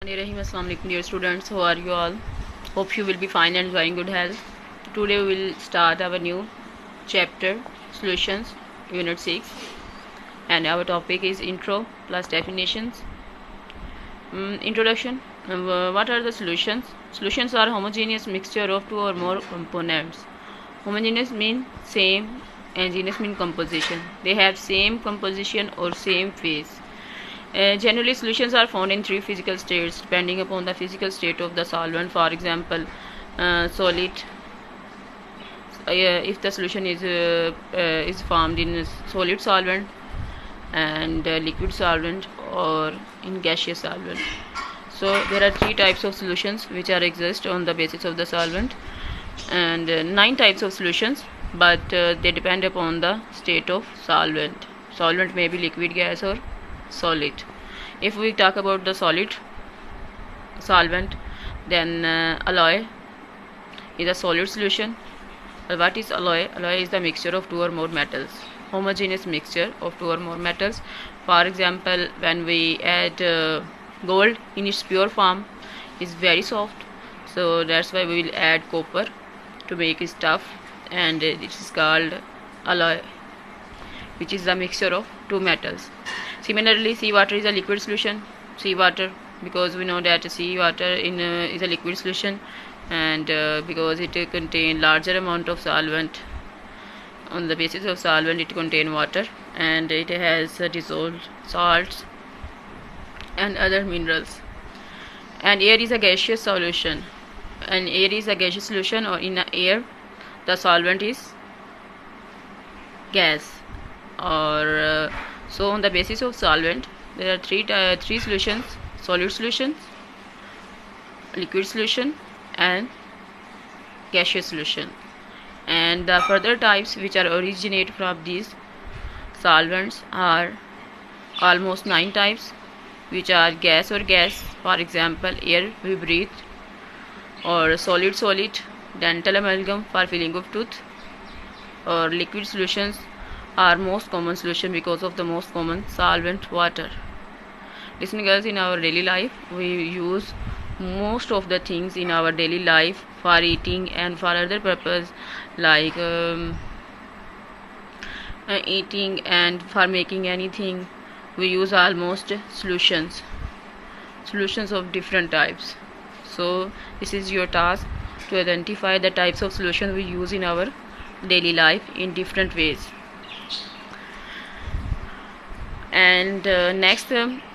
Assalamualaikum dear students, how are you all? Hope you will be fine and enjoying good health. Today we will start our new chapter Solutions Unit 6, and our topic is Intro plus Definitions. Introduction. What are the solutions? Solutions are homogeneous mixture of two or more components. Homogeneous means same and genus means composition. They have same composition or same phase. Generally, solutions are found in three physical states depending upon the physical state of the solvent. For example, solid. If the solution is formed in a solid solvent, and liquid solvent, or in gaseous solvent. So there are three types of solutions which are exist on the basis of the solvent, and 9 types of solutions, but they depend upon the state of solvent. Solvent may be liquid, gas, or solid. If we talk about the solid solvent, then alloy is a solid solution. What is alloy? Alloy is the mixture of two or more metals, homogeneous mixture of two or more metals. For example, when we add gold in its pure form is very soft, so that's why we will add copper to make it tough, and it is called alloy, which is the mixture of two metals. Similarly, seawater is a liquid solution. Seawater, because we know that seawater is a liquid solution, and because it contains larger amount of solvent. On the basis of solvent, it contains water, and it has dissolved salts and other minerals. And air is a gaseous solution. And air is a gaseous solution, or in air, the solvent is gas. Or so on the basis of solvent, there are three solutions: solid solutions, liquid solution, and gaseous solution. And the further types which are originate from these solvents are almost 9 types, which are gas or gas. For example, air we breathe, or solid, dental amalgam for filling of tooth, or liquid solutions are most common solution because of the most common solvent, water. Listen girls, in our daily life we use most of the things in our daily life for eating and for other purpose, like eating and for making anything. We use almost solutions of different types. So this is your task, to identify the types of solutions we use in our daily life in different ways. And next,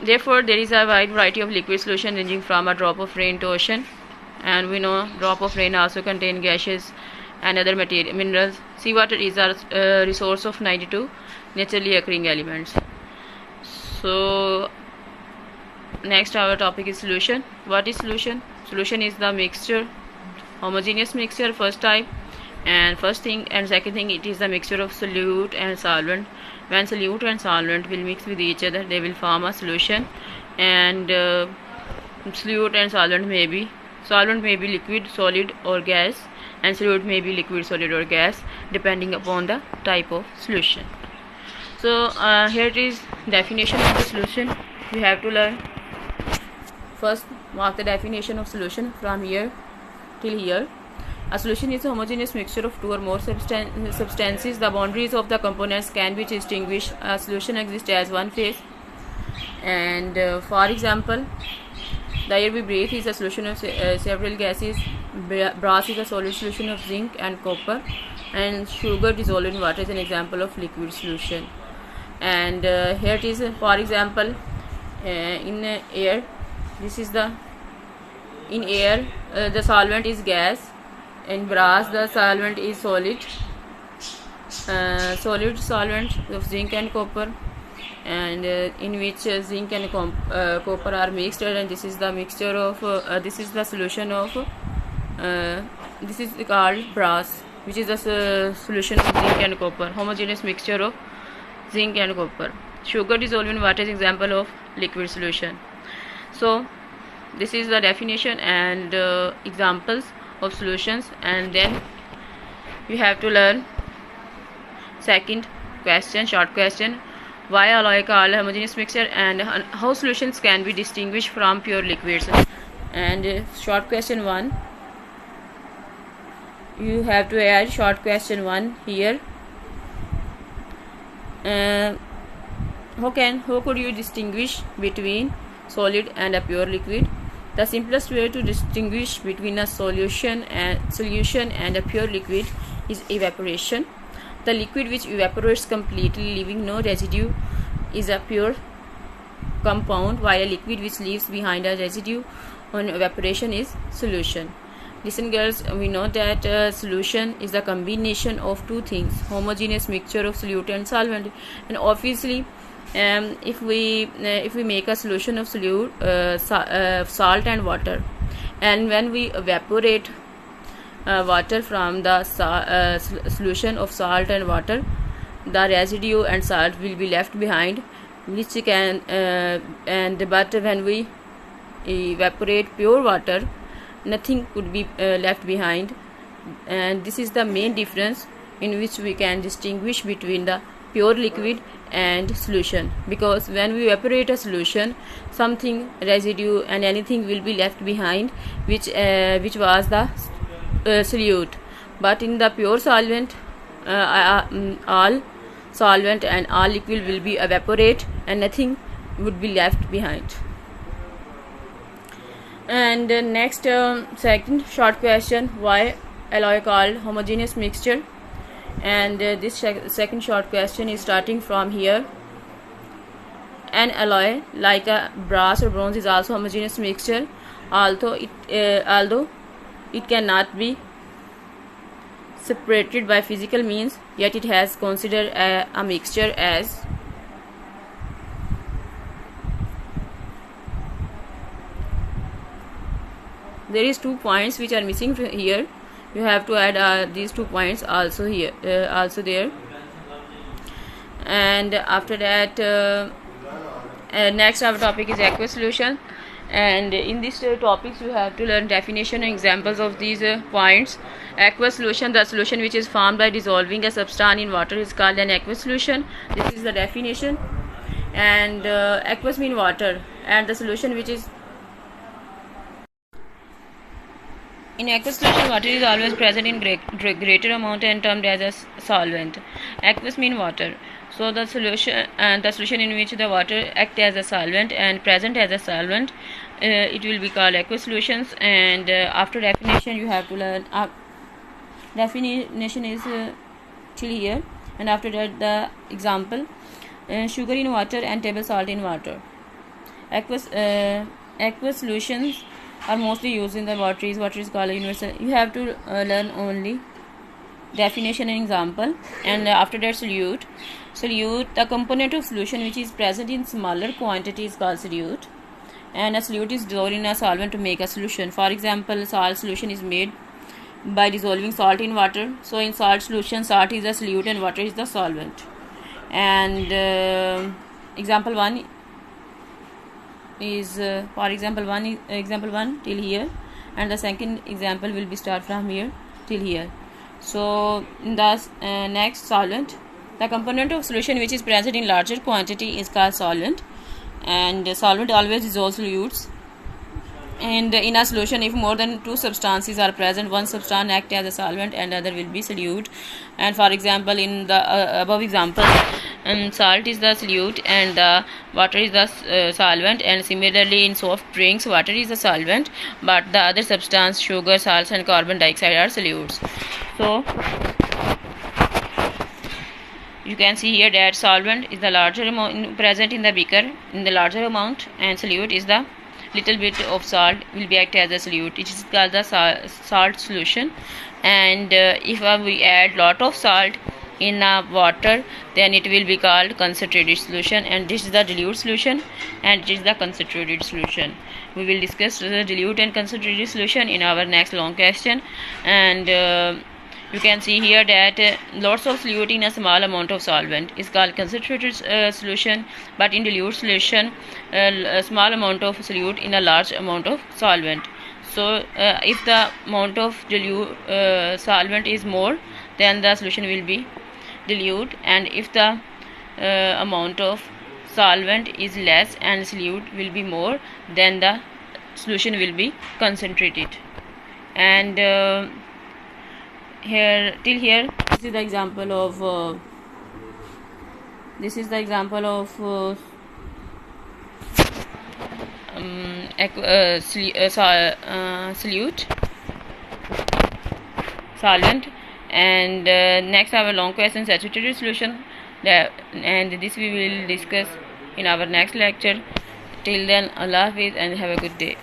therefore there is a wide variety of liquid solution ranging from a drop of rain to ocean, and we know drop of rain also contain gases and other minerals. Seawater is a resource of 92 naturally occurring elements. So next our topic is solution. What is solution? Solution is the mixture, homogeneous mixture, first type. And first thing and second thing, it is the mixture of solute and solvent. When solute and solvent will mix with each other, they will form a solution. And solute and solvent may be liquid, solid, or gas, and solute may be liquid, solid, or gas, depending upon the type of solution. So here it is definition of the solution. We have to learn. First, mark the definition of solution from here till here. A solution is a homogeneous mixture of two or more substances. The boundaries of the components can be distinguished. A solution exists as one phase. And for example, the air we breathe is a solution of several gases. Brass is a solid solution of zinc and copper. And sugar dissolved in water is an example of liquid solution. And here it is, for example, in air, in air the solvent is gas. In brass, the solvent is solid solvent of zinc and copper, and in which zinc and copper are mixed, and this is the mixture of this is the solution of this is called brass, which is the solution of zinc and copper, homogeneous mixture of zinc and copper. Sugar dissolved in water is example of liquid solution. So this is the definition and examples of solutions. And then we have to learn second question, short question: why alloy called homogeneous mixture, and how solutions can be distinguished from pure liquids. And short question 1, you have to add short question 1 here. How could you distinguish between solid and a pure liquid? The simplest way to distinguish between a solution and a pure liquid is evaporation. The liquid which evaporates completely, leaving no residue, is a pure compound, while a liquid which leaves behind a residue on evaporation is solution. Listen girls, we know that solution is a combination of two things, homogeneous mixture of solute and solvent. And obviously if we make a solution of solute, salt and water, and when we evaporate water from the solution of salt and water, the residue and salt will be left behind, which can but when we evaporate pure water, nothing could be left behind. And this is the main difference in which we can distinguish between the pure liquid and solution, because when we evaporate a solution, something residue and anything will be left behind, which was the solute. But in the pure solvent, all solvent and all liquid will be evaporate and nothing would be left behind. And next second short question, why alloy called homogeneous mixture? And this second short question is starting from here. An alloy like a brass or bronze is also homogeneous mixture, although it cannot be separated by physical means, yet it has considered a mixture as there is 2 points which are missing here. You have to add these 2 points also here, also there. And after that, next our topic is aqueous solution. And in these topics you have to learn definition and examples of these points. Aqueous solution, the solution which is formed by dissolving a substance in water is called an aqueous solution. This is the definition. And aqueous mean water, and the solution which is in aqueous solution, water is always present in greater amount and termed as a solvent. Aqueous mean water. So the solution in which the water act as a solvent and present as a solvent, it will be called aqueous solutions. And after definition you have to learn definition is till here, and after that the example, sugar in water and table salt in water. Aqueous solutions are mostly used in the water is called universal. You have to learn only definition and example. And after that solute, the component of solution which is present in smaller quantity is called solute, and a solute is dissolved in a solvent to make a solution. For example, salt solution is made by dissolving salt in water. So in salt solution, salt is the solute and water is the solvent. And example 1 is example 1 till here, and the second example will be start from here till here. So in the next, solvent, the component of solution which is present in larger quantity is called solvent, and solvent always dissolves solutes. And in a solution, if more than 2 substances are present, one substance act as a solvent and other will be solute. And for example, in the above example, salt is the solute and the water is the solvent. And similarly in soft drinks, water is the solvent, but the other substance, sugar, salts and carbon dioxide are solutes. So you can see here that solvent is the larger amount present in the beaker in the larger amount, and solute is the little bit of salt will be act as a solute. It is called the salt solution. And if we add lot of salt in water, then it will be called concentrated solution, and this is the dilute solution and it is the concentrated solution. We will discuss the dilute and concentrated solution in our next long question. And you can see here that lots of solute in a small amount of solvent is called concentrated solution, but in dilute solution, a small amount of solute in a large amount of solvent. So if the amount of dilute solvent is more, then the solution will be dilute, and if the amount of solvent is less and solute will be more, then the solution will be concentrated. And here till here, this is the example of solute, solvent. And next I have a long question, saturated solution, and this we will discuss in our next lecture. Till then, Allah Hafiz and have a good day.